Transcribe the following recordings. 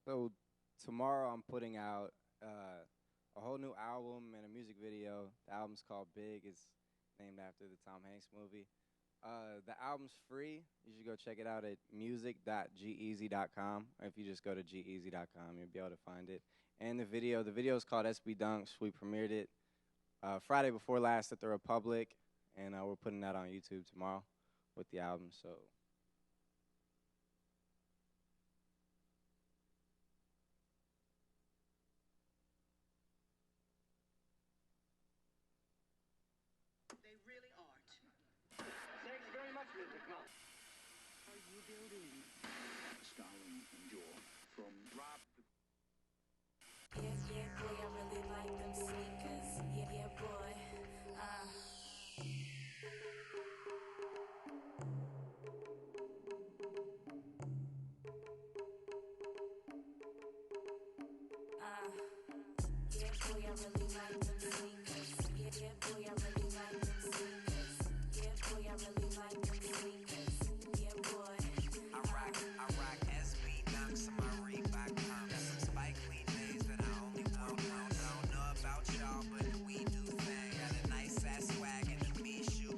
So tomorrow I'm putting out a whole new album and a music video. The album's called Big. It's named after the Tom Hanks movie. The album's free. You should go check it out at music.geezy.com. Or if you just go to geezy.com, you'll be able to find it. And the video is called SB Dunks. We premiered it Friday before last at the Republic, and we're putting that on YouTube tomorrow with the album. So They really aren't. Thanks very much, Mr. Clark. Are you building? Stalin and Jaw from Rob. Yeah, yeah, boy, I really like them sneakers. Yeah, yeah, boy. Yeah, boy, I really like them sneakers. Yeah, yeah, boy, I really like them sneakers. Yeah, boy, I really like them sneakers. Yeah, boy. I rock SB dunks on my Reebok pump. Got some Spike Lee days that I only want. Don't know about y'all, but we do thing. Got a nice ass swag and a me shoe.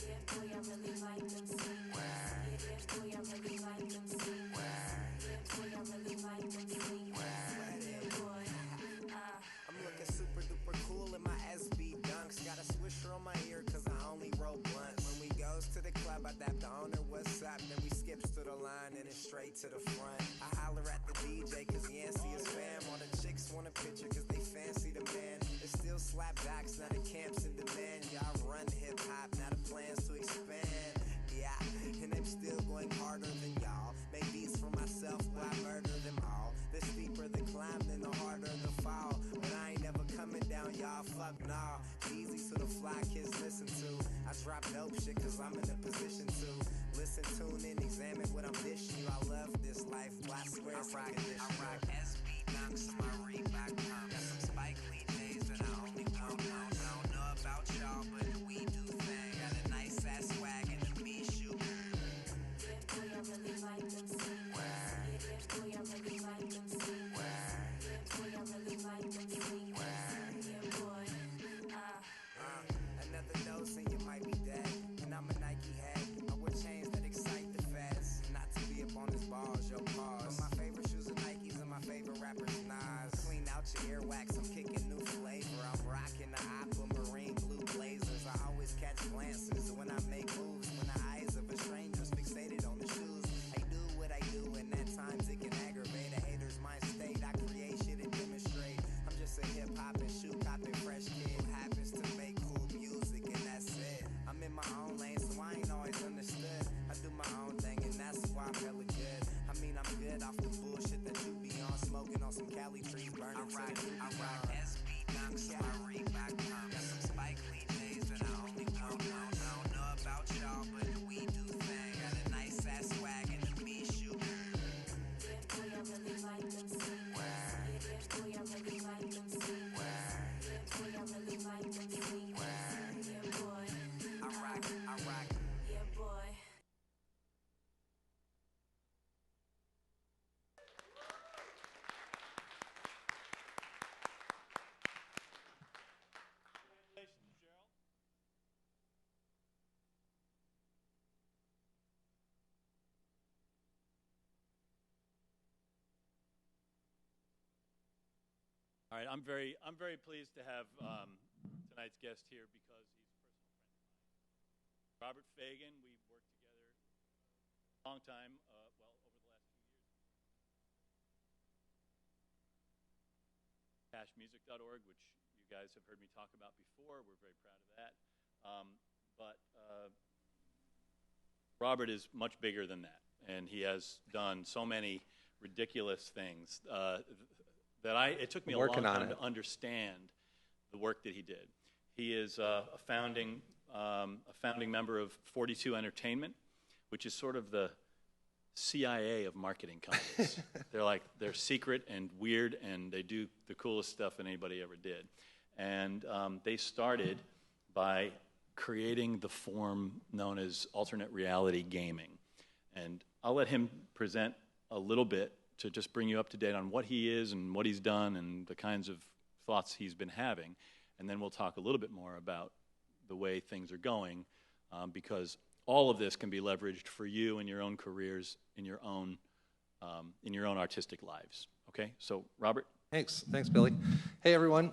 Yeah, boy, I really like them sneakers. Yeah, boy, I really like them sneakers. Yeah, boy, I really like them sneakers. Yeah, boy. I'm looking super duper cool in my SB dunks. Got a swisher on my ear cause I only roll blunts. When we goes to the club, I dap the owner, what's up? Then we skips to the line and it's straight to the front. I holler at the DJ cause Yancey is fam. All the chicks want a picture cause they fancy the man. It's still slap backs, now the camp's in demand. Y'all run hip hop, now the plans to expand. Yeah, and I'm still going harder than y'all. Make beats for myself, but I murder them all. The steeper the climb, then the harder the fall. But I ain't never coming down, y'all, fuck nah. Easy to the fly kids listen to. I drop dope shit cause I'm in a position to listen, tune in, examine what I'm dishing you. I love this life, black square, I rock SB dunks on my Reebok pump. Got some Spike Lee days that I only want. Don't know about y'all, but we do thing. Got a nice ass swag and a me shoe. Yeah, boy, I really like them sneakers. Yeah, boy, I really like them sneakers. Yeah, boy, I really like them sneakers. Yeah, boy. Another dose and you might be dead. And I'm a Nike head. I wear chains that excite the feds. Not to be up on his balls, yo, pause. But my favorite shoes are Nikes and my favorite rappers Nas. Clean out your earwax, I'm kicking new flavor. I'm rocking the aquamarine blue blazers. I always catch glances when I make moves. When the eyes of a stranger's fixated on the shoes. I do what I do and at times it can aggravate a hater's mind state. I create shit and demonstrate. I'm just a hip hop and shoe copping fresh kid who happens to make cool music and that's it. I'm in my own lane so I ain't always understood. I do my own thing and that's why I'm hella good. I mean I'm good off the bullshit that you be on. Smoking on some Cali trees, burning I rock SB dunks on my Reebok pump. Got some Spike Lee days that I only want. Don't know about y'all, but we do thing. Got a nice ass swag and a me shoe. Yeah, boy, I really like them sneakers. Yeah, boy, I really like them sneakers. Yeah, boy, I really like them sneakers. Yeah, boy. I rock. Yeah, boy. Congratulations, Gerald. All right, I'm very pleased to have tonight's guest here because he's a personal friend of mine. Robert Fagan, we've worked together a long time, over the last few years. Cashmusic.org, which you guys have heard me talk about before. We're very proud of that. But Robert is much bigger than that, and he has done so many ridiculous things that it took me a long time to understand the work that he did. He is a founding member of 42 Entertainment, which is sort of the CIA of marketing companies. They're secret and weird, and they do the coolest stuff that anybody ever did. And they started by creating the form known as alternate reality gaming. And I'll let him present a little bit to just bring you up to date on what he is and what he's done and the kinds of thoughts he's been having. And then we'll talk a little bit more about the way things are going, because all of this can be leveraged for you in your own careers, in your own artistic lives. Okay, so Robert? Thanks, Billy. Hey, everyone.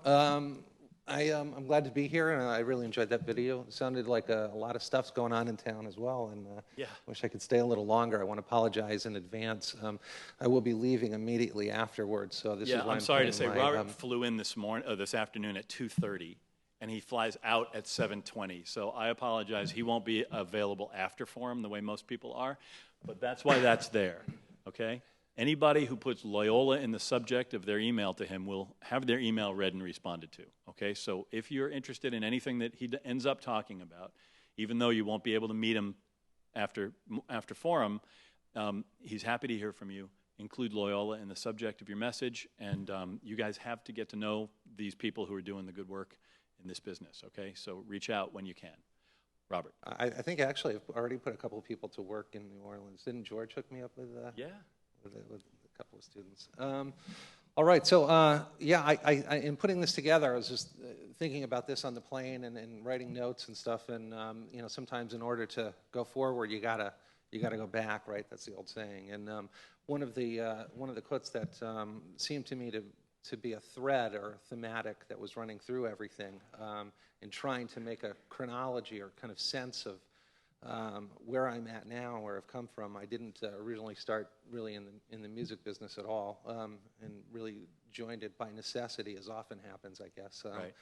I'm glad to be here, and I really enjoyed that video. It sounded like a lot of stuff's going on in town as well, and yeah. Wish I could stay a little longer. I want to apologize in advance. I will be leaving immediately afterwards, so this is why I'm sorry to putting say, my, Robert flew in this afternoon at 2:30, and he flies out at 7:20. So I apologize. He won't be available after forum the way most people are, but that's why that's there. Okay. Anybody who puts Loyola in the subject of their email to him will have their email read and responded to, okay? So if you're interested in anything that he ends up talking about, even though you won't be able to meet him after forum, he's happy to hear from you. Include Loyola in the subject of your message, and you guys have to get to know these people who are doing the good work in this business, okay? So reach out when you can. Robert. I think actually I've already put a couple of people to work in New Orleans. Didn't George hook me up with Yeah. With a couple of students. All right, so in putting this together, I was just thinking about this on the plane and writing notes and stuff. And sometimes in order to go forward, you gotta go back, right? That's the old saying. And one of the quotes that seemed to me to be a thread or thematic that was running through everything in trying to make a chronology or kind of sense of where I'm at now, where I've come from. I didn't originally start really in the music business at all, and really joined it by necessity, as often happens, I guess. Right.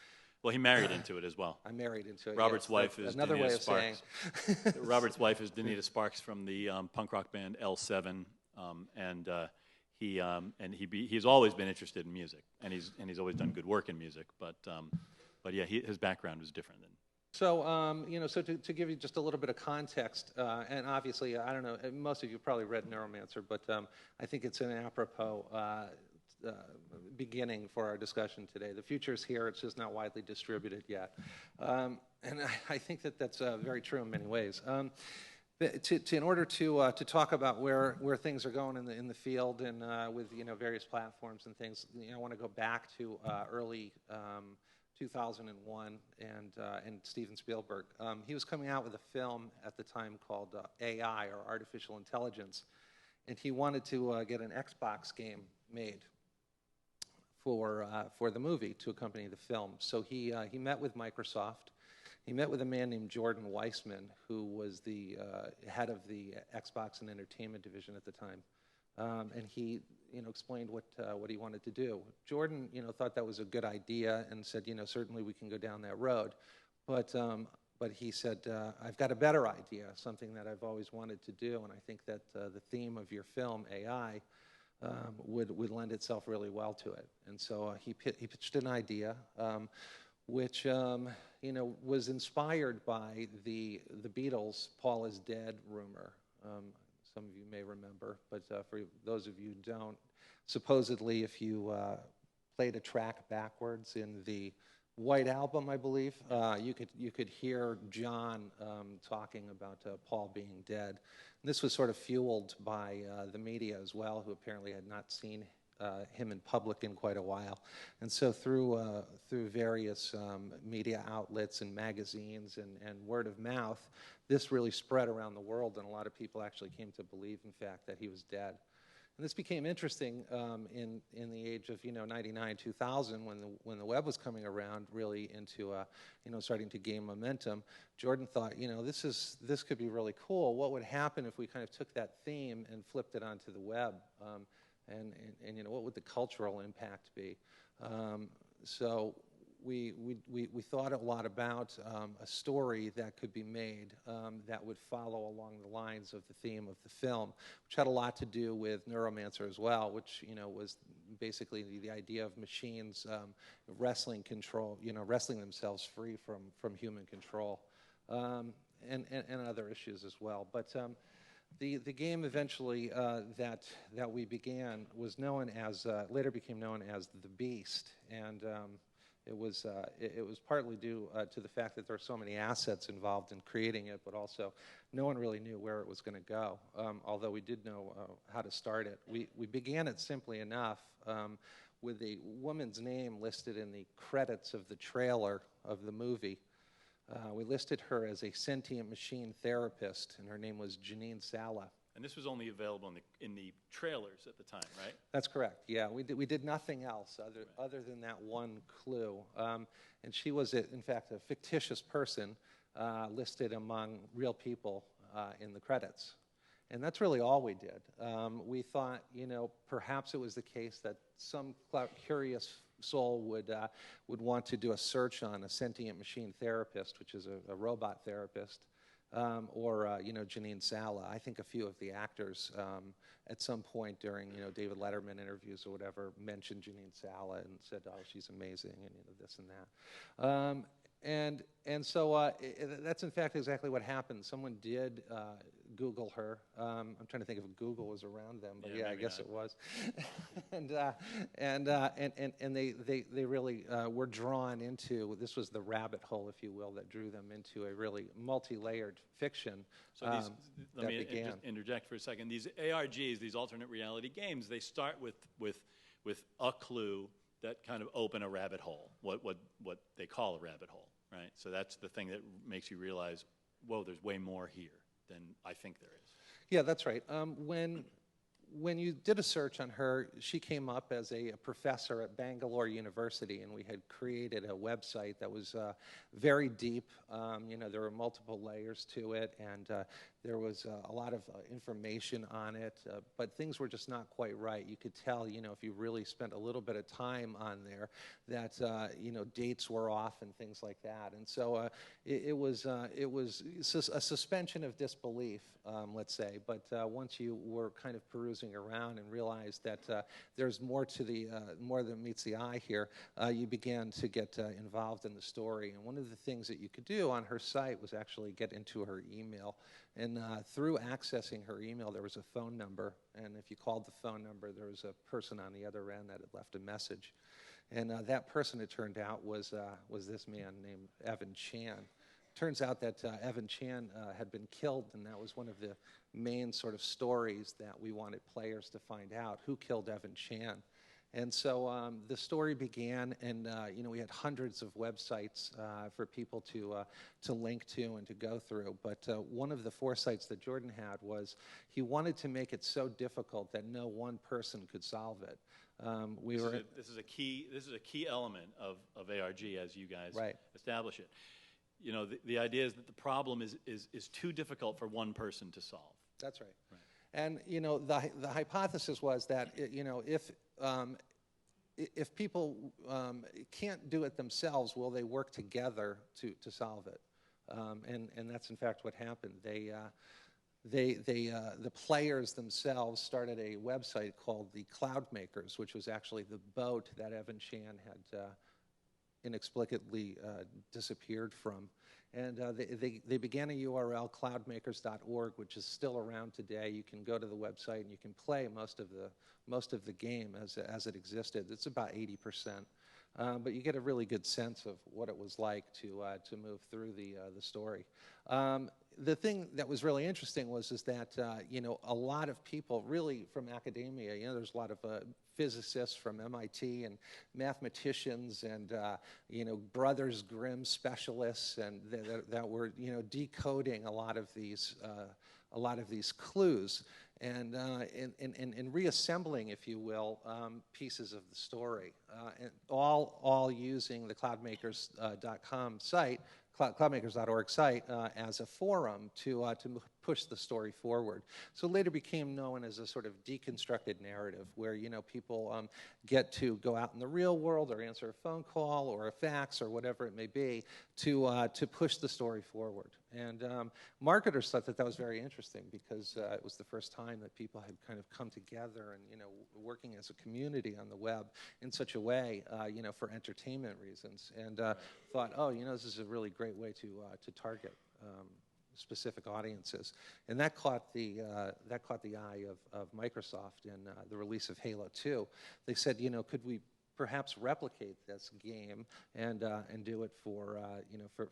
Well, he married into it as well. I married into it. Robert's yes. wife is another Danita way of Sparks. saying. Robert's wife is Danita Sparks from the punk rock band L7, and he's always been interested in music, and he's always done good work in music. But yeah, his background was different than. So, so to give you just a little bit of context, and obviously, I don't know, most of you probably read Neuromancer, but I think it's an apropos beginning for our discussion today. The future is here, it's just not widely distributed yet. And I think that's very true in many ways. In order to talk about where things are going in the field and with various platforms and things, I want to go back to early 2001 and Steven Spielberg. He was coming out with a film at the time called AI, or Artificial Intelligence, and he wanted to get an Xbox game made for the movie to accompany the film. So he met with Microsoft. He met with a man named Jordan Weissman, who was the head of the Xbox and Entertainment division at the time. And he, explained what he wanted to do. Jordan, thought that was a good idea and said, certainly we can go down that road. But he said, I've got a better idea, something that I've always wanted to do, and I think that the theme of your film, AI, would lend itself really well to it. And so he pitched an idea, which was inspired by the Beatles' "Paul is dead" rumor. Some of you may remember, but for those of you who don't, supposedly if you played a track backwards in the White Album, I believe, you could hear John talking about Paul being dead. And this was sort of fueled by the media as well, who apparently had not seen him in public in quite a while. And so through various media outlets and magazines and word of mouth, this really spread around the world, and a lot of people actually came to believe, in fact, that he was dead. And this became interesting in the age of 99, 2000, when the web was coming around, really into starting to gain momentum. Jordan thought, this could be really cool. What would happen if we kind of took that theme and flipped it onto the web? And what would the cultural impact be? So we thought a lot about a story that could be made that would follow along the lines of the theme of the film, which had a lot to do with Neuromancer as well, which was basically the idea of machines wrestling themselves free from human control, and other issues as well. But the game eventually that we began was known as later became known as The Beast, and It was partly due to the fact that there are so many assets involved in creating it, but also no one really knew where it was going to go, although we did know how to start it. We began it simply enough with a woman's name listed in the credits of the trailer of the movie. We listed her as a sentient machine therapist, and her name was Janine Sala. And this was only available in the trailers at the time, right? That's correct. Yeah, we did nothing else other than that one clue. And she was, in fact, a fictitious person listed among real people in the credits. And that's really all we did. We thought, perhaps it was the case that some curious soul would want to do a search on a sentient machine therapist, which is a robot therapist. Or Janine Sala. I think a few of the actors at some point during David Letterman interviews or whatever mentioned Janine Sala and said, "Oh, she's amazing," and this and that. And so that's in fact exactly what happened. Someone did Google her. I'm trying to think if Google was around them, but yeah I guess not. It was. and they really were drawn into, this was the rabbit hole, if you will, that drew them into a really multi-layered fiction. So let me just interject for a second. These ARGs, these alternate reality games, they start with a clue that kind of open a rabbit hole, what they call a rabbit hole, right? So that's the thing that makes you realize, whoa, there's way more here than I think there is. Yeah, that's right. When you did a search on her, she came up as a professor at Bangalore University, and we had created a website that was very deep. There were multiple layers to it, and there was a lot of information on it, but things were just not quite right. You could tell, if you really spent a little bit of time on there, that dates were off and things like that. And so it was a suspension of disbelief, let's say. But once you were kind of perusing around and realized that there's more to more than meets the eye here, you began to get involved in the story. And one of the things that you could do on her site was actually get into her email. And through accessing her email, there was a phone number. And if you called the phone number, there was a person on the other end that had left a message. And that person, it turned out, was this man named Evan Chan. Turns out that Evan Chan had been killed, and that was one of the main sort of stories that we wanted players to find out, who killed Evan Chan. And so the story began, and we had hundreds of websites for people to link to and to go through. But one of the foresights that Jordan had was he wanted to make it so difficult that no one person could solve it. This is a key element of ARG as you guys establish it. The idea is that the problem is too difficult for one person to solve. That's right. And the hypothesis was that if people can't do it themselves, will they work together to solve it? And that's in fact what happened. The players themselves started a website called the Cloudmakers, which was actually the boat that Evan Chan had inexplicably disappeared from. And they began a URL, cloudmakers.org, which is still around today. You can go to the website and you can play most of the game as it existed. It's about 80%. But you get a really good sense of what it was like to move through the story. The thing that was really interesting was that a lot of people really from academia, there's a lot of physicists from MIT and mathematicians and Brothers Grimm specialists, and that were decoding a lot of these clues and reassembling, if you will, pieces of the story, and all using the cloudmakers.com site, cloudmakers.org site, as a forum to push the story forward. So it later became known as a sort of deconstructed narrative where, people get to go out in the real world or answer a phone call or a fax or whatever it may be to push the story forward. And marketers thought that was very interesting because it was the first time that people had kind of come together and, working as a community on the web in such a way, for entertainment reasons, and thought, oh, this is a really great way to target specific audiences. And that caught the eye of Microsoft in the release of Halo 2. They said, could we perhaps replicate this game and do it for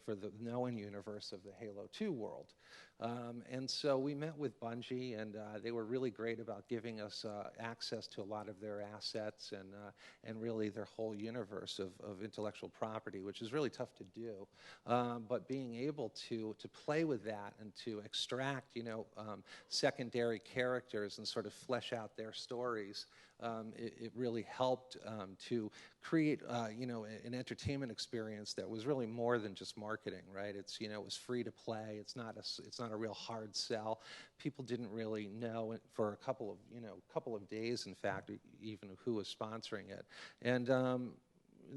for the known universe of the Halo 2 world. And so we met with Bungie, and they were really great about giving us access to a lot of their assets and really their whole universe of intellectual property, which is really tough to do. But being able to play with that and to extract, secondary characters and sort of flesh out their stories, it really helped to create, an entertainment experience that was really more than just marketing, right? It's, it was free to play. It's not a real hard sell. People didn't really know for a couple of days, in fact, even who was sponsoring it. And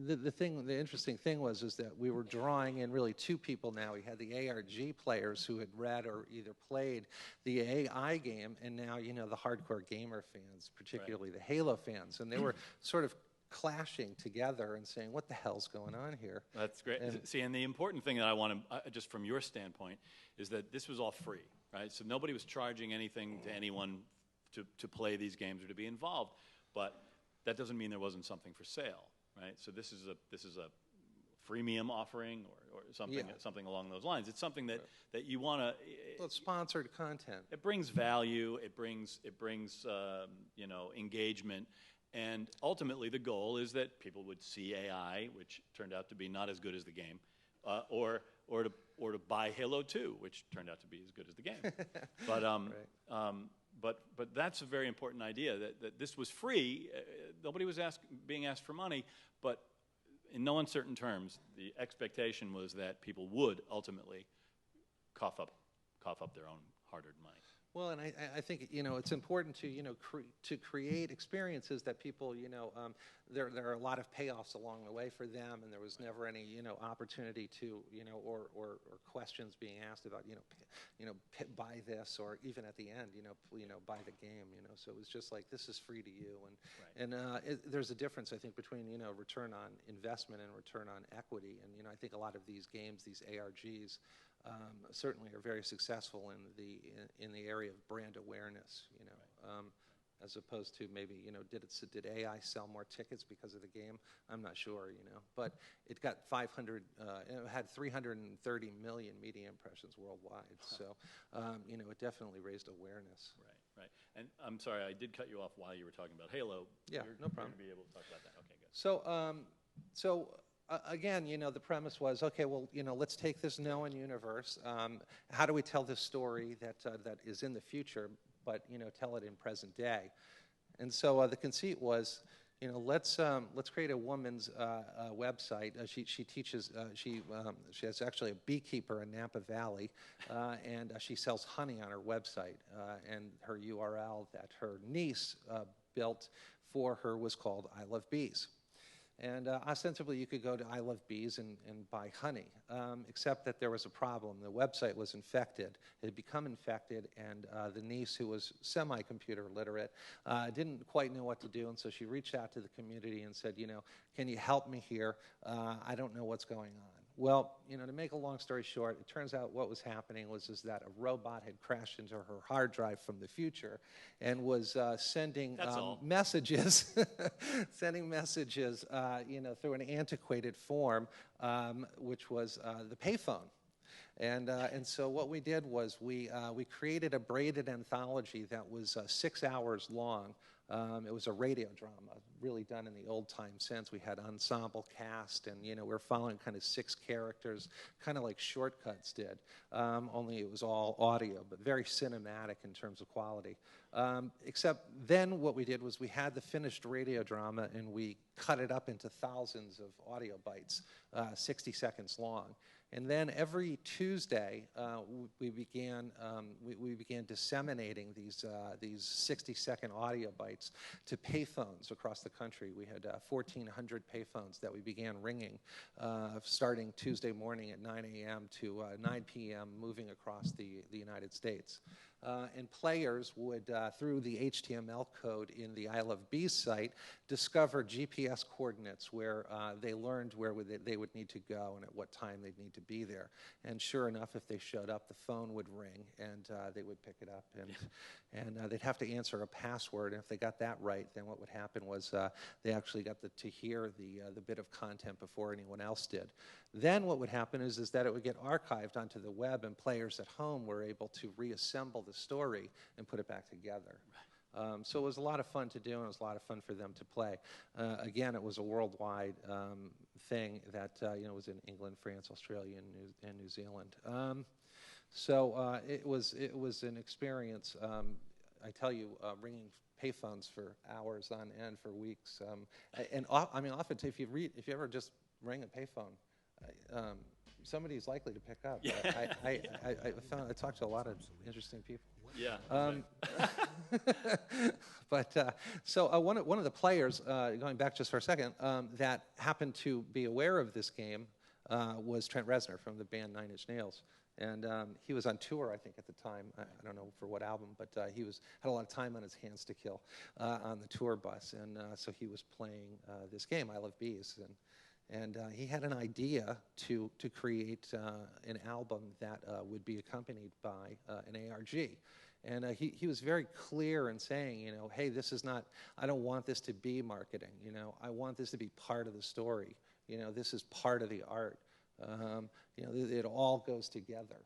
the interesting thing was that we were drawing in really two people now. We had the ARG players who had read or either played the AI game, and now, the hardcore gamer fans, particularly the Halo fans. And they were sort of clashing together and saying, what the hell's going on here? That's great. See, and the important thing that I want to, just from your standpoint, is that this was all free, right? So nobody was charging anything to anyone to play these games or to be involved, but that doesn't mean there wasn't something for sale. Right, so this is a freemium offering or something along those lines. It's something that you want to. Well, it's sponsored content. It brings value. It brings engagement, and ultimately the goal is that people would see AI, which turned out to be not as good as the game, or to buy Halo 2, which turned out to be as good as the game. But But that's a very important idea, that this was free. Nobody was being asked for money, but in no uncertain terms, the expectation was that people would ultimately cough up their own hard-earned money. Well, and I think, it's important to, to create experiences that people, there are a lot of payoffs along the way for them, and there was never any, opportunity to, or questions being asked about, buy this, or even at the end, buy the game, So it was just like, this is free to you, and there's a difference, I think, between, return on investment and return on equity, and I think a lot of these games, these ARGs, certainly are very successful in the area of brand awareness, as opposed to maybe, did AI sell more tickets because of the game? I'm not sure, but it got it had 330 million media impressions worldwide, so it definitely raised awareness. Right. And I'm sorry, I did cut you off while you were talking about Halo. Yeah, no problem. You're going to be able to talk about that. Okay, good. So again, the premise was, okay, well, let's take this known universe. How do we tell this story that is in the future, but tell it in present day? And so the conceit was, let's create a woman's website. She teaches. She has actually a beekeeper in Napa Valley, and she sells honey on her website. And her URL that her niece built for her was called I Love Bees. And ostensibly, you could go to I Love Bees and buy honey, except that there was a problem. The website was infected. It had become infected, and the niece, who was semi-computer literate, didn't quite know what to do, and so she reached out to the community and said, can you help me here? I don't know what's going on. Well, to make a long story short, it turns out what was happening was that a robot had crashed into her hard drive from the future and was sending messages, through an antiquated form, which was the payphone. And so what we did was we created a braided anthology that was 6 hours long. It was a radio drama, really done in the old-time sense. We had ensemble cast, and we were following kind of 6 characters, kind of like Shortcuts did, only it was all audio, but very cinematic in terms of quality. Except then what we did was we had the finished radio drama, and we cut it up into thousands of audio bites, 60 seconds long. And then every Tuesday, we began disseminating these 60-second audio bites to payphones across the country. We had 1,400 payphones that we began ringing, starting Tuesday morning at 9 a.m. to 9 p.m., moving across the United States. And players would, through the HTML code in the I Love Bees site, discover GPS coordinates where they learned where they would need to go and at what time they'd need to be there. And sure enough, if they showed up, the phone would ring and they would pick it up. And they'd have to answer a password. And if they got that right, then what would happen was they actually got to hear the bit of content before anyone else did. Then what would happen is that it would get archived onto the web, and players at home were able to reassemble the story and put it back together. So it was a lot of fun to do, and it was a lot of fun for them to play. Again, it was a worldwide thing that was in England, France, Australia, and New Zealand. So it was an experience. I tell you, ringing payphones for hours on end, for weeks, and I mean, often if you ever just ring a payphone, somebody's likely to pick up. Yeah. I talked to a lot of interesting people. Yeah. But so one of the players, going back just for a second, that happened to be aware of this game was Trent Reznor from the band 9 Inch Nails. And he was on tour, I think, at the time. I don't know for what album, but he had a lot of time on his hands to kill on the tour bus. And so he was playing this game, I Love Bees. And he had an idea to create an album that would be accompanied by an ARG. And he was very clear in saying, hey, this is not, I don't want this to be marketing. I want this to be part of the story. This is part of the art. It all goes together,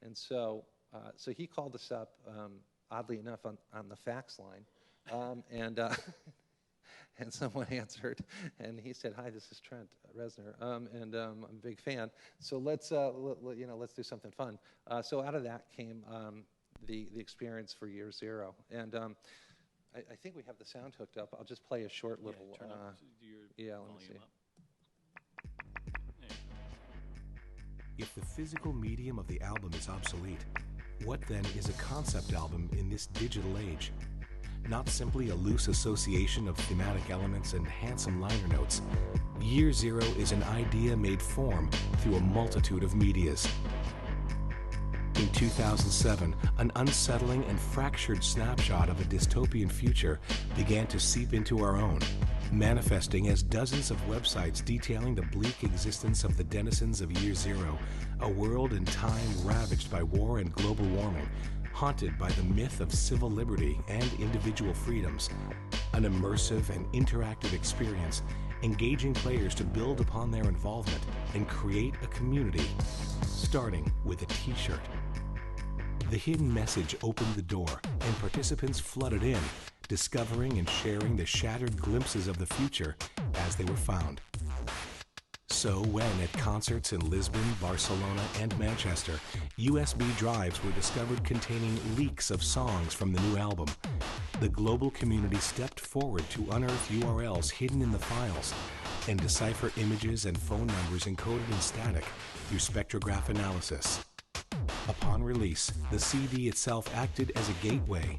and so he called us up, oddly enough, on the fax line, and someone answered, and he said, "Hi, this is Trent Reznor, and I'm a big fan. So let's do something fun." So out of that came the experience for Year Zero, and I think we have the sound hooked up. I'll just play a short little. Turn up your let me see. up. If the physical medium of the album is obsolete, what then is a concept album in this digital age? Not simply a loose association of thematic elements and handsome liner notes. Year Zero is an idea made form through a multitude of medias. In 2007, an unsettling and fractured snapshot of a dystopian future began to seep into our own, manifesting as dozens of websites detailing the bleak existence of the denizens of Year Zero, a world and time ravaged by war and global warming, haunted by the myth of civil liberty and individual freedoms. An immersive and interactive experience, engaging players to build upon their involvement and create a community, starting with a t-shirt. The hidden message opened the door, and participants flooded in, discovering and sharing the shattered glimpses of the future as they were found. So when at concerts in Lisbon, Barcelona, and Manchester, USB drives were discovered containing leaks of songs from the new album, the global community stepped forward to unearth URLs hidden in the files and decipher images and phone numbers encoded in static through spectrograph analysis. Upon release, the CD itself acted as a gateway,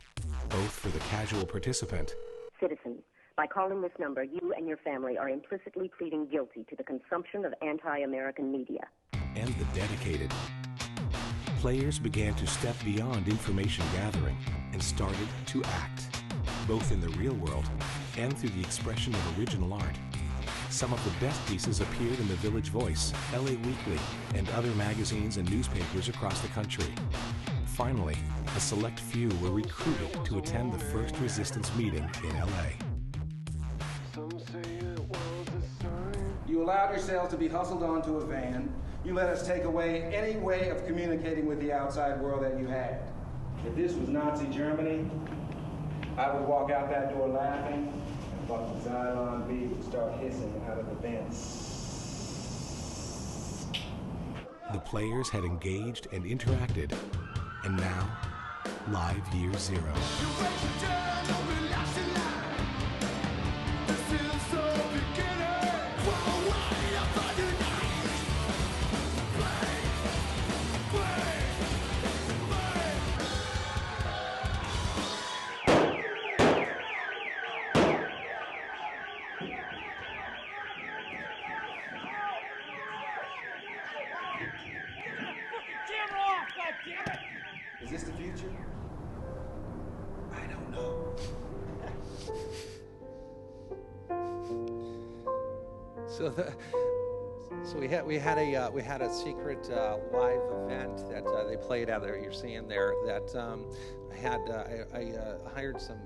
both for the casual participant. Citizens, by calling this number, you and your family are implicitly pleading guilty to the consumption of anti-American media. And the dedicated. Players began to step beyond information gathering and started to act, both in the real world and through the expression of original art. Some of the best pieces appeared in the Village Voice, LA Weekly, and other magazines and newspapers across the country. Finally, a select few were recruited to attend the first resistance meeting in LA. You allowed yourselves to be hustled onto a van. You let us take away any way of communicating with the outside world that you had. If this was Nazi Germany, I would walk out that door laughing, and fucking Xylon B would start hissing out of the vents. The players had engaged and interacted, and now, live Year Zero. Is this the future? I don't know. So we had a secret live event that they played out there. You're seeing there that I hired some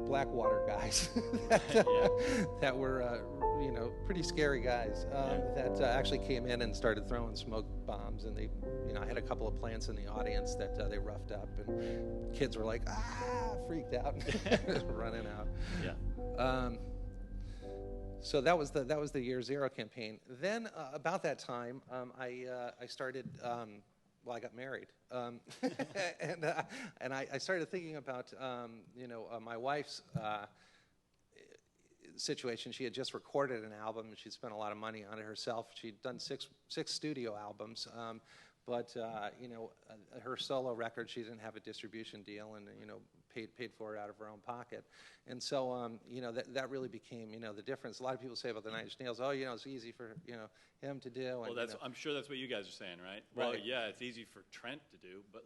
Blackwater guys that were pretty scary guys that actually came in and started throwing smoke bombs, and they I had a couple of plants in the audience that they roughed up, and kids were like freaked out, running out. Yeah. So that was the Year Zero campaign. Then about that time, I started. I got married, and I started thinking about my wife's situation. She had just recorded an album, and she'd spent a lot of money on it herself. She'd done six studio albums, but her solo record, she didn't have a distribution deal, and paid for it out of her own pocket. And so that really became the difference. A lot of people say about the Nine Inch Nails, it's easy for him to do. And, well, I'm sure that's what you guys are saying, right? Right. Well, yeah, it's easy for Trent to do, but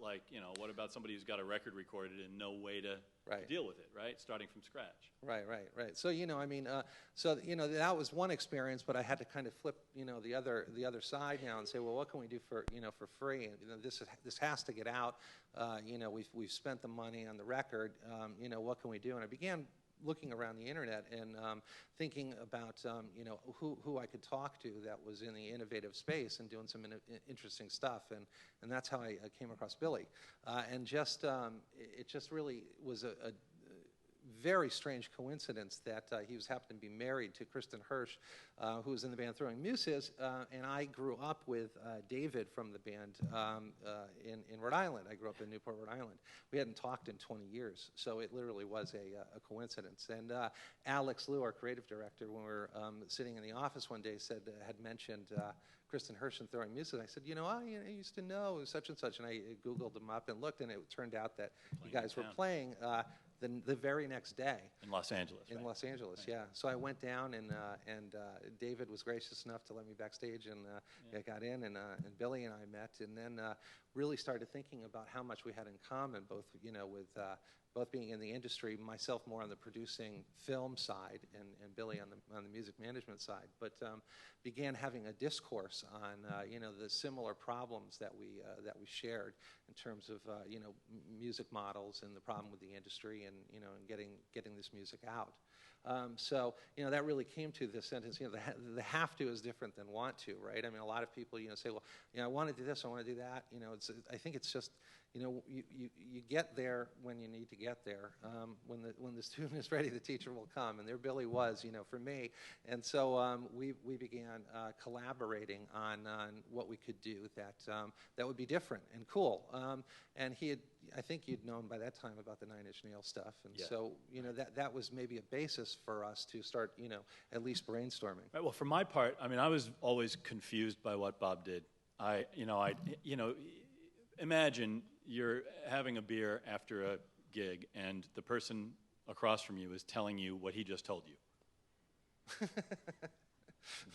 what about somebody who's got a record recorded and no way to deal with it, right? Starting from scratch. Right. So that was one experience, but I had to kind of flip the other side now and say, well, what can we do for free? And this has to get out. We've spent the money on the record. What can we do? And I began looking around the internet and thinking about who I could talk to that was in the innovative space and doing some interesting stuff, and that's how I came across Billy, and it just really was a very strange coincidence that he happened to be married to Kristen Hirsch, who was in the band Throwing Muses, and I grew up with David from the band in Rhode Island. I grew up in Newport, Rhode Island. We hadn't talked in 20 years, so it literally was a coincidence. And Alex Liu, our creative director, when we were sitting in the office one day, had mentioned Kristen Hirsch and Throwing Muses. I said, I used to know such and such, and I Googled them up and looked, and it turned out that you guys were playing the very next day. In Los Angeles. In Los Angeles, yeah. So I went down, and David was gracious enough to let me backstage, and I got in, and Billy and I met, and then really started thinking about how much we had in common, both with both being in the industry, myself more on the producing film side, and Billy on the music management side, but began having a discourse on the similar problems that we shared in terms of music models and the problem with the industry and getting this music out. So that really came to this sentence. The have to is different than want to, right? I mean, a lot of people say, well, I want to do this, I want to do that. I think it's just you get there when you need to get there. When the student is ready, the teacher will come, and there Billy was, for me. And so we began collaborating on what we could do that would be different and cool. And I think you'd known by that time about the Nine Inch Nails stuff, and so that was maybe a basis for us to start at least brainstorming. Right, well, for my part, I mean, I was always confused by what Bob did. Imagine you're having a beer after a gig, and the person across from you is telling you what he just told you.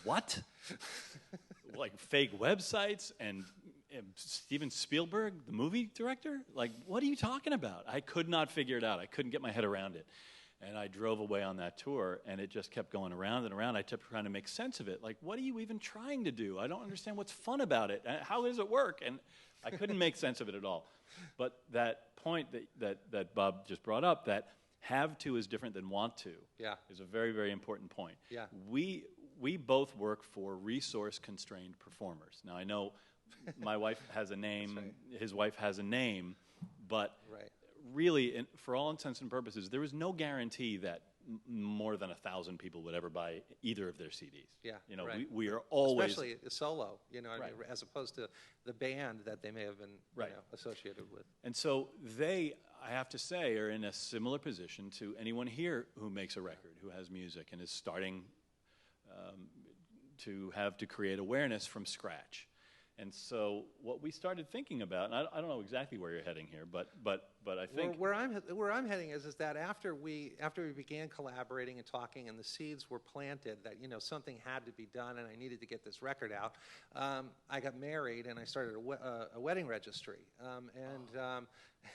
What? Like fake websites and Steven Spielberg, the movie director? Like, what are you talking about? I could not figure it out. I couldn't get my head around it. And I drove away on that tour, and it just kept going around and around. I kept trying to make sense of it. Like, what are you even trying to do? I don't understand what's fun about it. How does it work? And I couldn't make sense of it at all. But that point that Bob just brought up, that have to is different than want to, is a very, very important point. Yeah. We both work for resource-constrained performers. Now, I know my wife has a name, right. His wife has a name, but really, for all intents and purposes, there is no guarantee that more than 1,000 people would ever buy either of their CDs. Yeah, we are always... Especially solo, as opposed to the band that they may have been associated with. And so they, I have to say, are in a similar position to anyone here who makes a record, who has music, and is starting to have to create awareness from scratch. And so what we started thinking about, and I don't know exactly where you're heading here, but I think where I'm heading is that after we began collaborating and talking, and the seeds were planted that something had to be done, and I needed to get this record out. I got married, and I started a wedding registry,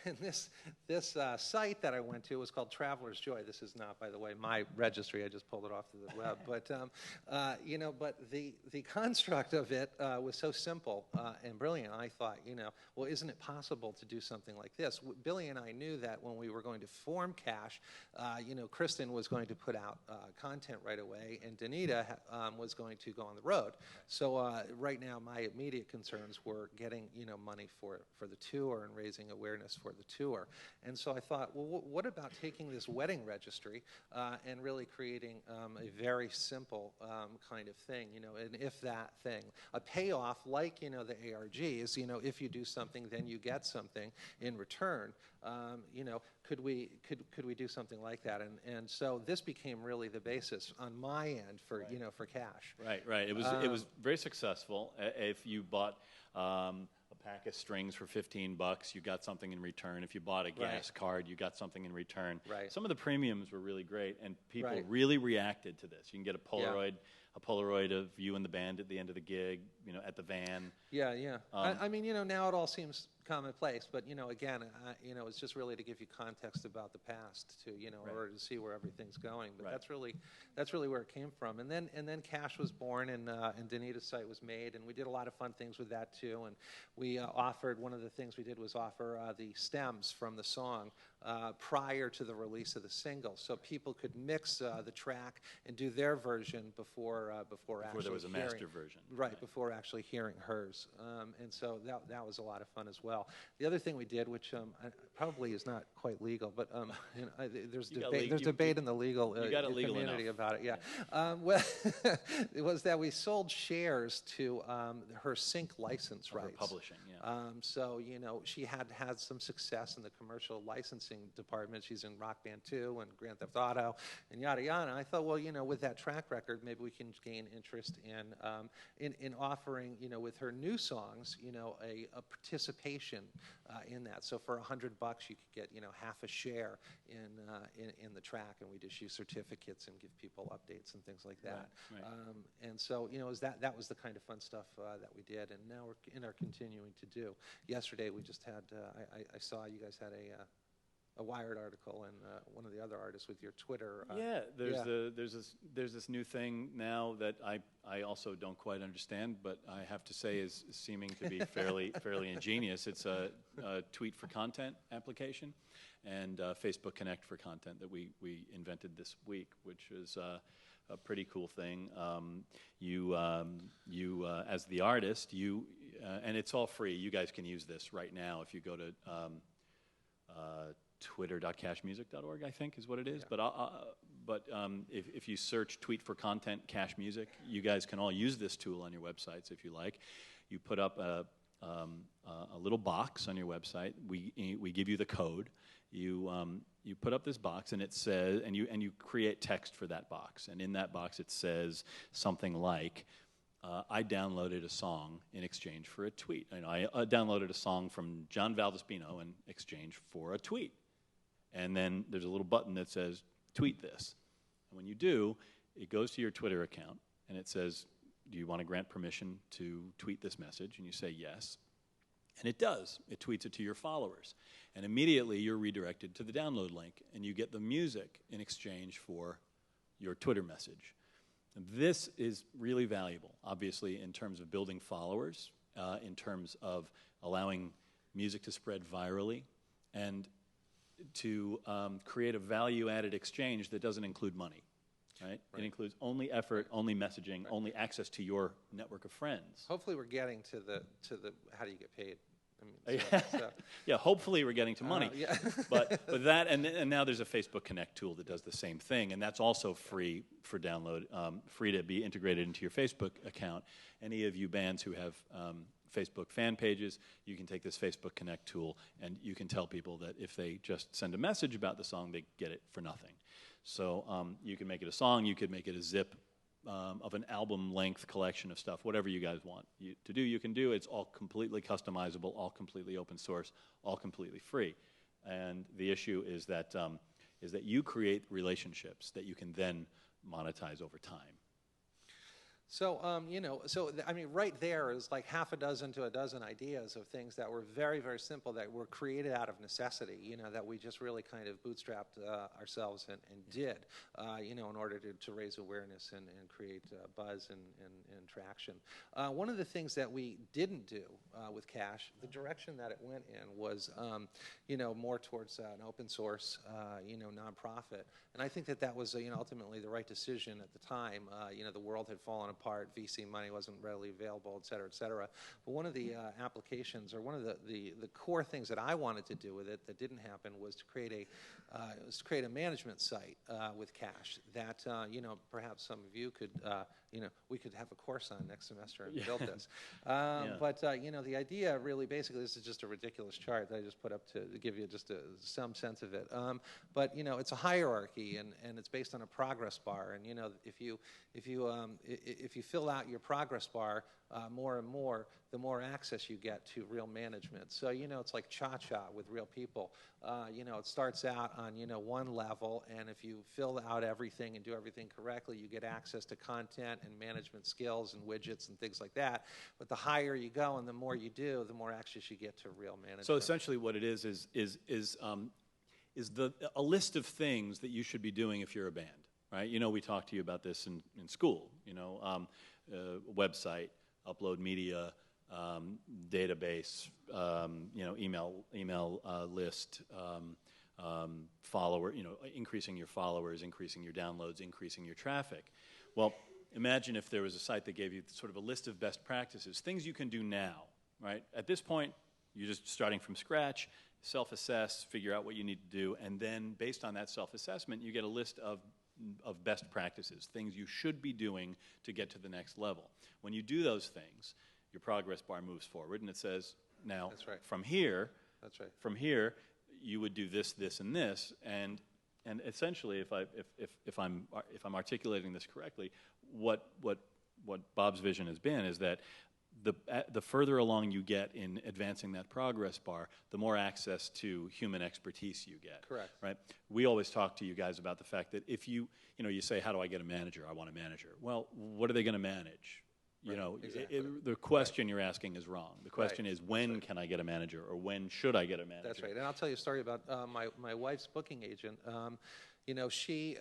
and this site that I went to was called Traveler's Joy. This is not, by the way, my registry. I just pulled it off the web. But but the construct of it was so simple and brilliant. I thought, well, isn't it possible to do something like this? Billy and I knew that when we were going to form Cash, Kristen was going to put out content right away, and Danita was going to go on the road. So right now, my immediate concerns were getting money for the tour and raising awareness for the tour. And so I thought, well, what about taking this wedding registry and really creating a very simple kind of thing, an if-that thing, a payoff like the ARGs. If you do something, then you get something in return. Could we do something like that? And so this became really the basis on my end for for Cash. Right. It was very successful. If you bought a pack of strings for $15, you got something in return. If you bought a gas card, you got something in return. Right. Some of the premiums were really great, and people really reacted to this. You can get a Polaroid of you and the band at the end of the gig, at the van. Yeah. I mean, now it all seems commonplace, but again, it's just really to give you context about the past, to in order to see where everything's going. But that's really where it came from. And then Cash was born, and Danita's site was made, and we did a lot of fun things with that too. And we offered, one of the things we did was offer the stems from the song prior to the release of the single, so people could mix the track and do their version before actually there was a master version. Right, before actually hearing hers. And so that was a lot of fun as well. The other thing we did, which probably is not quite legal, but there's debate in the legal community about it. Yeah, well, it was that we sold shares to her sync license rights. Her publishing, yeah. So she had some success in the commercial licensing department. She's in Rock Band 2 and Grand Theft Auto and yada yada. I thought, well, with that track record, maybe we can gain interest in offering, with her new songs, a participation in that. So for $100, you could get, half a share in the track, and we'd issue certificates and give people updates and things like that. Right. And so, that was the kind of fun stuff that we did, and now we're continuing to do. Yesterday, we just had, I saw you guys had a Wired article, and one of the other artists with your Twitter. There's this new thing now that I also don't quite understand, but I have to say is seeming to be fairly ingenious. It's a tweet for content application, and Facebook Connect for content that we invented this week, which is a pretty cool thing. You as the artist, and it's all free. You guys can use this right now if you go to twitter.cashmusic.org, I think is what it is. Yeah. But if you search tweet for content Cash Music, you guys can all use this tool on your websites if you like. You put up a little box on your website. We give you the code. You put up this box, and it says, and you create text for that box. And in that box, it says something like, I downloaded a song in exchange for a tweet. I downloaded a song from John Valdispino in exchange for a tweet. And then there's a little button that says, tweet this. And when you do, it goes to your Twitter account, and it says, do you want to grant permission to tweet this message? And you say yes. And it does. It tweets it to your followers. And immediately you're redirected to the download link, and you get the music in exchange for your Twitter message. And this is really valuable, obviously, in terms of building followers, in terms of allowing music to spread virally, and to create a value-added exchange that doesn't include money. Right? It includes only effort, only messaging, only access to your network of friends. Hopefully, we're getting to the how do you get paid. Yeah, hopefully we're getting to money. Yeah. but that, and now there's a Facebook Connect tool that does the same thing, and that's also free for download, free to be integrated into your Facebook account. Any of you bands who have Facebook fan pages, you can take this Facebook Connect tool, and you can tell people that if they just send a message about the song, they get it for nothing. So you can make it a song, you could make it a zip of an album-length collection of stuff, whatever you guys want to do, you can do. It's all completely customizable, all completely open source, all completely free. And the issue is that you create relationships that you can then monetize over time. So, I mean, right there is like half a dozen to a dozen ideas of things that were very, very simple, that were created out of necessity, that we just really kind of bootstrapped ourselves and did, in order to raise awareness and create buzz and traction. One of the things that we didn't do with Cash, the direction that it went in was, more towards an open source, nonprofit. And I think that was, ultimately the right decision at the time. The world had fallen apart, VC money wasn't readily available, et cetera, et cetera. But one of the applications, or one of the core things that I wanted to do with it that didn't happen, was to create a management site with Cash that, perhaps some of you could, we could have a course on next semester and build this. But, the idea really, basically, this is just a ridiculous chart that I just put up to give you just some sense of it. But, it's a hierarchy, and it's based on a progress bar. And, if you fill out your progress bar more and more, the more access you get to real management. So, it's like cha-cha with real people. It starts out on, one level, and if you fill out everything and do everything correctly, you get access to content and management skills and widgets and things like that. But the higher you go and the more you do, the more access you get to real management. So essentially what it is a list of things that you should be doing if you're a band, right? We talked to you about this in school, website, upload media, database, email list, follower, increasing your followers, increasing your downloads, increasing your traffic. Well, imagine if there was a site that gave you sort of a list of best practices, things you can do now, right? At this point, you're just starting from scratch, self-assess, figure out what you need to do, and then based on that self-assessment, you get a list of best practices, things you should be doing to get to the next level. When you do those things, your progress bar moves forward, and it says, now, from here, you would do this, this, and this, and essentially, if I'm articulating this correctly, what Bob's vision has been is that the further along you get in advancing that progress bar, the more access to human expertise you get. Correct. Right? We always talk to you guys about the fact that if you say, how do I get a manager? I want a manager. Well, what are they going to manage? Exactly. The question you're asking is wrong. The question is, when can I get a manager, or when should I get a manager? That's right. And I'll tell you a story about my wife's booking agent. She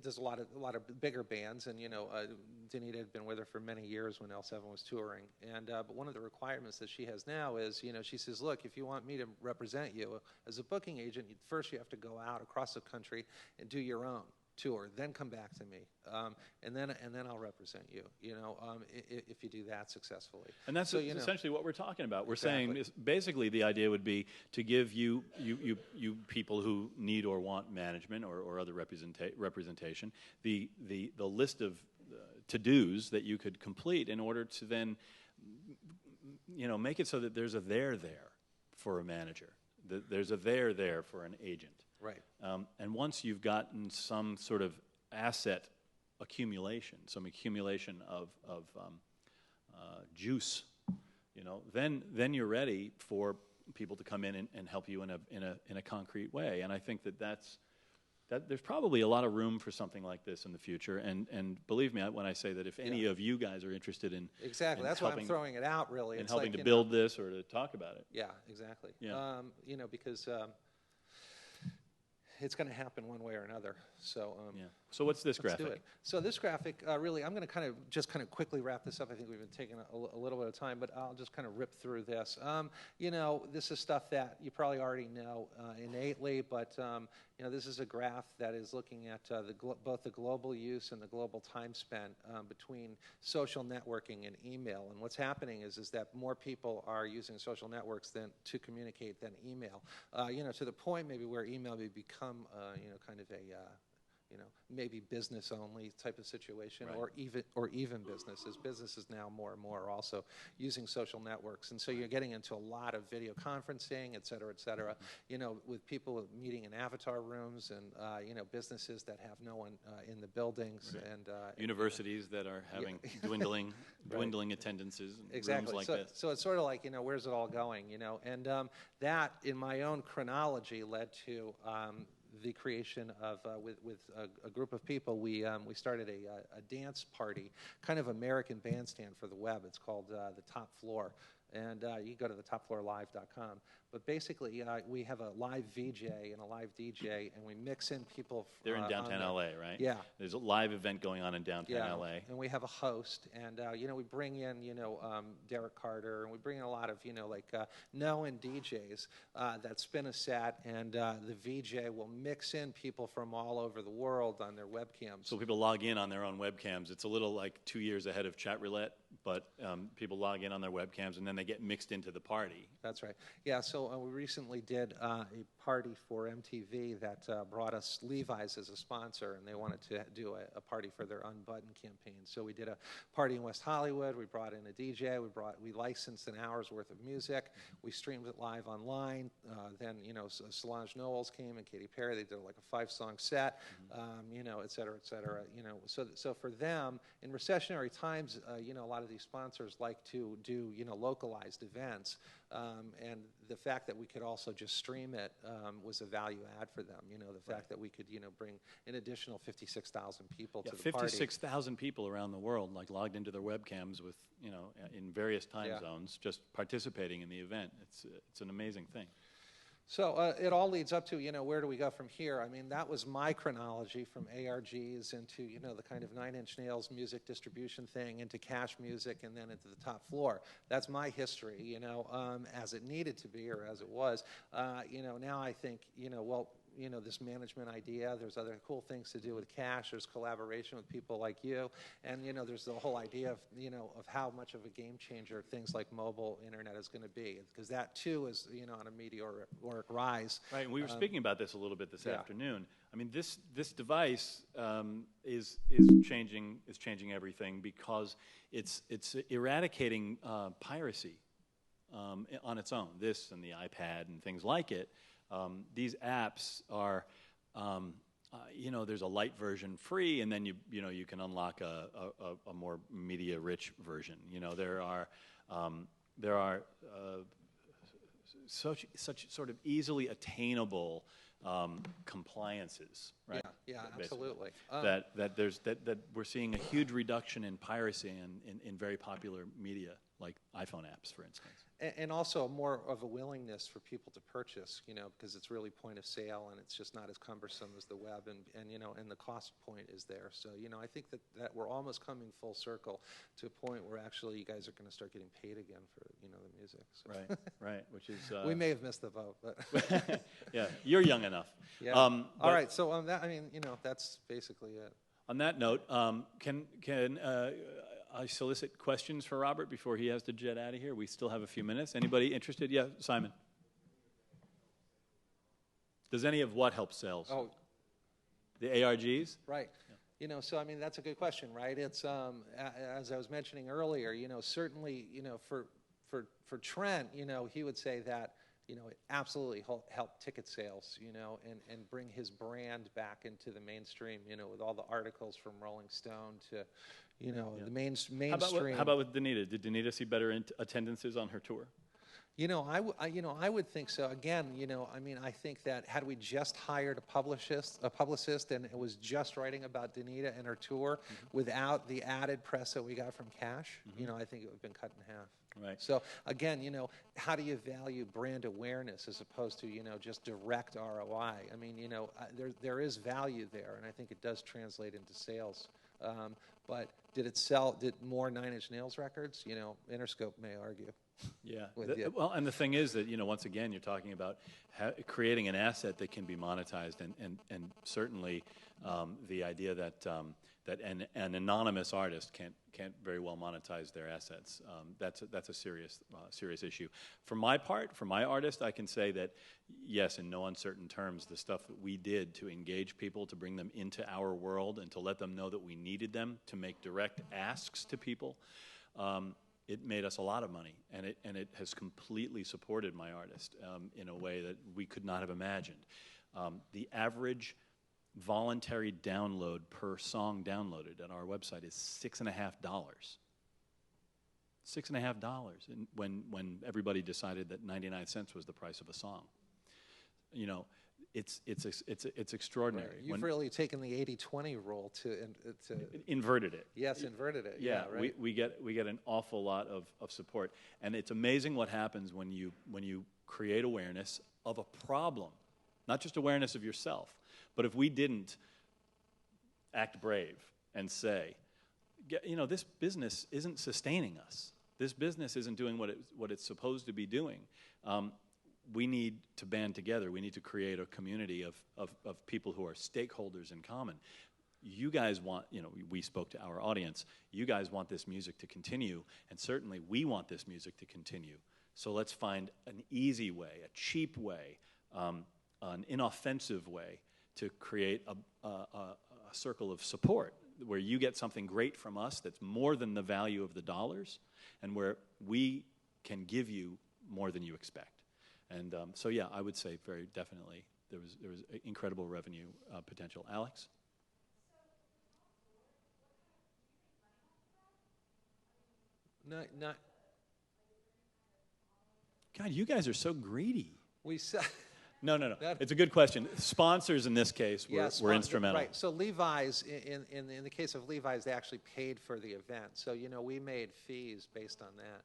does a lot of bigger bands, and Danita had been with her for many years when L7 was touring. And but one of the requirements that she has now is, she says, look, if you want me to represent you as a booking agent, first you have to go out across the country and do your own tour, then come back to me, and then I'll represent you. If you do that successfully. And that's essentially what we're talking about. We're saying basically the idea would be to give you people who need or want management or other representation the list of to-dos that you could complete in order to then make it so that there's a there for a manager, that there's a there for an agent. Right. And once you've gotten some sort of asset accumulation, some accumulation of juice, then you're ready for people to come in and help you in a concrete way. And I think that there's probably a lot of room for something like this in the future. And believe me when I say that if any of you guys are interested in that's why I'm throwing it out, really. And helping to build this or to talk about it. Yeah, exactly. Yeah. Because it's going to happen one way or another. So So what's this let's graphic? do it. So this graphic, really, I'm going to just quickly wrap this up. I think we've been taking a little bit of time, but I'll just kind of rip through this. This is stuff that you probably already know innately, but this is a graph that is looking at both the global use and the global time spent between social networking and email. And what's happening is that more people are using social networks to communicate than email. To the point maybe where email may become kind of maybe business only type of situation, Right. or even businesses. Businesses now more and more are also using social networks, and so you're getting into a lot of video conferencing, et cetera, with people meeting in avatar rooms, and businesses that have no one in the buildings, Right. and universities that are having dwindling attendances in exactly. rooms like this. So it's sort of like, where's it all going, and that, in my own chronology, led to the creation of, with a group of people, we started a dance party, kind of American bandstand for the web. It's called The Top Floor, and you can go to thetopfloorlive.com. But basically, we have a live VJ and a live DJ, and we mix in people. They're in downtown LA, right? Yeah. There's a live event going on in downtown LA. And we have a host, and we bring in Derek Carter, and we bring in a lot of known DJs that spin a set, and the VJ will mix in people from all over the world on their webcams. So people log in on their own webcams. It's a little like 2 years ahead of chat roulette, but people log in on their webcams, and then they get mixed into the party. That's right. Yeah, so we recently did a party for MTV that brought us Levi's as a sponsor, and they wanted to do a party for their Unbutton campaign. So we did a party in West Hollywood. We brought in a DJ. We licensed an hour's worth of music. We streamed it live online. Then Solange Knowles came and Katy Perry. They did like a 5-song set, et cetera, et cetera. So for them, in recessionary times, a lot of these sponsors like to do localized events. And the fact that we could also just stream it was a value add for them. The fact that we could, bring an additional 56,000 people to the party. 56,000 people around the world, like logged into their webcams with, in various time zones, just participating in the event. It's an amazing thing. So it all leads up to, where do we go from here? I mean, that was my chronology from ARGs into, the kind of 9 Inch Nails music distribution thing, into Cash Music, and then into The Top Floor. That's my history, as it needed to be, or as it was. Now I think, this management idea, there's other cool things to do with Cash. There's collaboration with people like you. And, there's the whole idea of, of how much of a game changer things like mobile internet is going to be. Because that, too, is, on a meteoric rise. Right, and we were speaking about this a little bit this afternoon. I mean, this device is changing everything, because it's eradicating piracy on its own. This and the iPad and things like it. These apps are, there's a light version free, and then you can unlock a more media-rich version. There are such sort of easily attainable compliances, right? Yeah, absolutely. That we're seeing a huge reduction in piracy in very popular media, like iPhone apps, for instance. And also more of a willingness for people to purchase, because it's really point of sale, and it's just not as cumbersome as the web, and the cost point is there. So, I think that we're almost coming full circle to a point where actually you guys are going to start getting paid again for, the music. So. Right, which is... we may have missed the boat, but... Yeah, you're young enough. Yeah. All right, so on that, that's basically it. On that note, can I solicit questions for Robert before he has to jet out of here? We still have a few minutes. Anybody interested? Yeah, Simon. Does any of what help sales? Oh. The ARGs? Right. Yeah. So that's a good question, right? It's, as I was mentioning earlier, certainly, for Trent, he would say that, it absolutely helped ticket sales, and bring his brand back into the mainstream, with all the articles from Rolling Stone to, the mainstream. How about with Danita? Did Danita see better attendances on her tour? I would think so. Again, I think that had we just hired a publicist, and it was just writing about Danita and her tour, without the added press that we got from Cash, I think it would have been cut in half. Right. So again, how do you value brand awareness as opposed to, just direct ROI? I mean, there is value there, and I think it does translate into sales. But did more 9 Inch Nails records? Interscope may argue. Yeah. Well, and the thing is that, once again, you're talking about creating an asset that can be monetized, and certainly the idea that that an anonymous artist can't very well monetize their assets. That's a serious issue. For my part, for my artist, I can say that yes, in no uncertain terms, the stuff that we did to engage people, to bring them into our world, and to let them know that we needed them, to make direct asks to people, it made us a lot of money, and it has completely supported my artist in a way that we could not have imagined. The average voluntary download per song downloaded on our website is $6.50. $6.50 when everybody decided that 99 cents was the price of a song. You know, it's extraordinary. Right. You've really taken the 80-20 rule to inverted it. Yes, inverted it. Yeah, right. we get an awful lot of support, and it's amazing what happens when you create awareness of a problem, not just awareness of yourself. But if we didn't act brave and say, you know, this business isn't sustaining us. This business isn't doing what it's supposed to be doing. We need to band together. We need to create a community of people who are stakeholders in common. You guys want, you know, we spoke to our audience. You guys want this music to continue, and certainly we want this music to continue. So let's find an easy way, a cheap way, an inoffensive way to create a circle of support where you get something great from us that's more than the value of the dollars, and where we can give you more than you expect. And so, yeah, I would say very definitely there was incredible revenue potential. Alex? Not. God, you guys are so greedy. We said. No. It's a good question. Sponsors in this case were instrumental. Right. So Levi's, in the case of Levi's, they actually paid for the event. So, you know, we made fees based on that.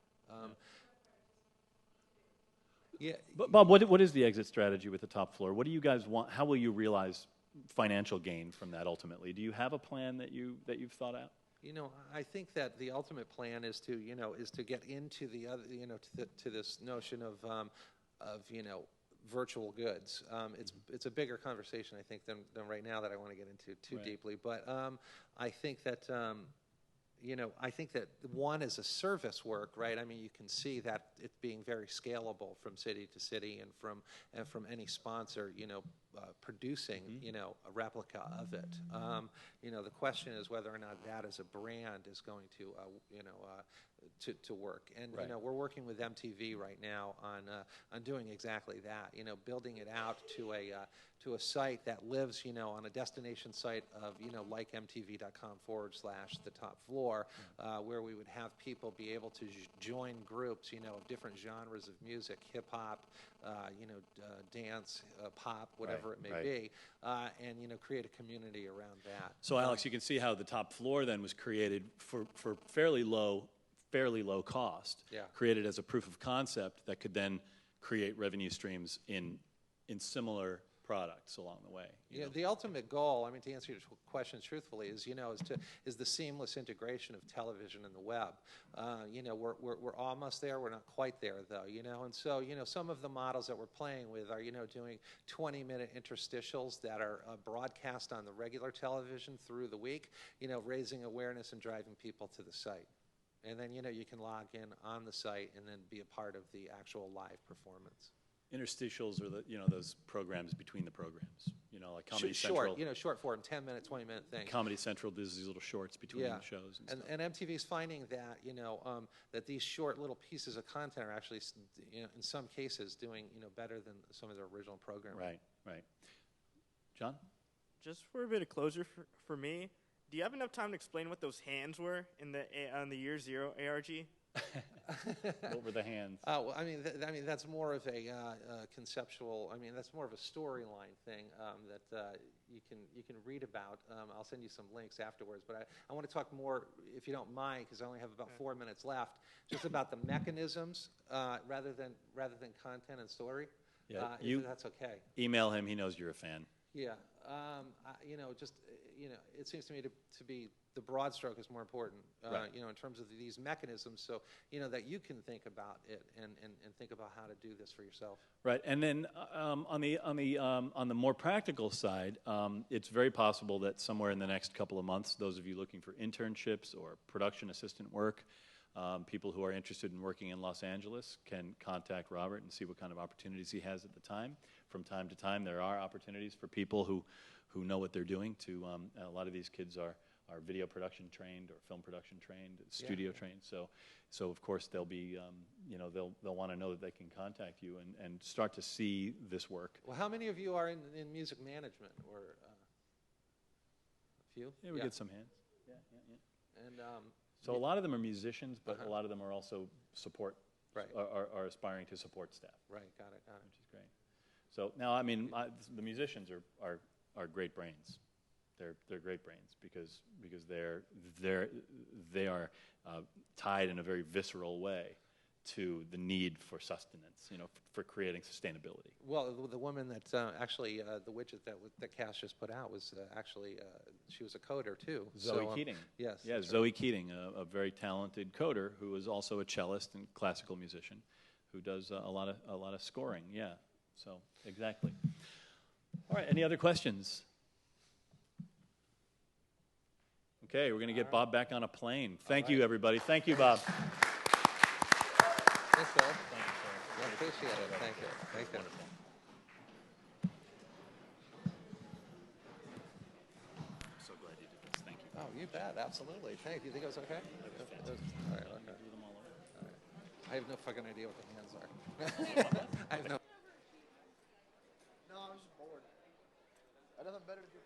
Yeah. But Bob, what is the exit strategy with the top floor? What do you guys want? How will you realize financial gain from that ultimately? Do you have a plan that you've thought out? You know, I think that the ultimate plan is to get into the other, to this notion of virtual goods. It's a bigger conversation, I think, than right now that I want to get into too deeply. But I think that one is a service work, right? I mean, you can see that it being very scalable from city to city, and from any sponsor, producing, a replica of it. The question is whether or not that as a brand is going to, to work. And we're working with MTV right now on doing exactly that. Building it out to a site that lives, on a destination site of, like mtv.com/the top floor, where we would have people be able to join groups, of different genres of music, hip hop, dance, pop, whatever it may be, and create a community around that. So, Alex, you can see how the top floor then was created for fairly low cost, created as a proof of concept that could then create revenue streams in similar products along the way. Yeah, the ultimate goal, I mean, to answer your question truthfully, is the seamless integration of television and the web. We're almost there. We're not quite there, though. And so some of the models that we're playing with are doing 20-minute interstitials that are broadcast on the regular television through the week. Raising awareness and driving people to the site. And then, you can log in on the site and then be a part of the actual live performance. Interstitials are those programs between the programs. Like Comedy Central. Short form, 10-minute, 20-minute thing. Comedy Central does these little shorts between the shows. And MTV's finding that, that these short little pieces of content are actually, in some cases, doing, better than some of their original programming. Right. John? Just for a bit of closure for me, do you have enough time to explain what those hands were on the Year Zero ARG? What were the hands? Well, I mean, that's more of a conceptual. I mean, that's more of a storyline thing that you can read about. I'll send you some links afterwards. But I want to talk more, if you don't mind, because I only have about 4 minutes left, just about the mechanisms rather than content and story. Yeah, if that's okay. Email him. He knows you're a fan. Yeah. You know, just you know, it seems to me to be the broad stroke is more important. Right. You know, in terms of these mechanisms, so you know that you can think about it and think about how to do this for yourself. Right, and then on the more practical side, it's very possible that somewhere in the next couple of months, those of you looking for internships or production assistant work, people who are interested in working in Los Angeles can contact Robert and see what kind of opportunities he has at the time. From time to time, there are opportunities for people who know what they're doing. A lot of these kids are video production trained or film production trained, studio trained. So of course they'll be, you know, they'll want to know that they can contact you and start to see this work. Well, how many of you are in music management or a few? Yeah, we get some hands. Yeah. And so a lot of them are musicians, but a lot of them are also support, right? Are aspiring to support staff. Right, got it. Which is great. So now, I mean, the musicians are great brains. They're great brains because they are tied in a very visceral way to the need for sustenance, you know, for creating sustainability. Well, the woman that actually the widget that Cass just put out was actually she was a coder too. Zoe Keating. Yes. Yeah, Zoe right. Keating, a very talented coder who is also a cellist and classical musician, who does a lot of scoring. Yeah. So exactly. All right. Any other questions? Okay, we're going to get Bob back on a plane. Thank you, everybody. Thank you, Bob. Thanks, Phil. Thank you, sir. I appreciate it. Thank you. Thank you. Wonderful. I'm so glad you did this. Thank you. Oh, you bet. Absolutely. Thank you. You think it was okay? All right, okay. Do them all over? All right. I have no fucking idea what the hands are. I have no. No, I was just bored. I had nothing better to do.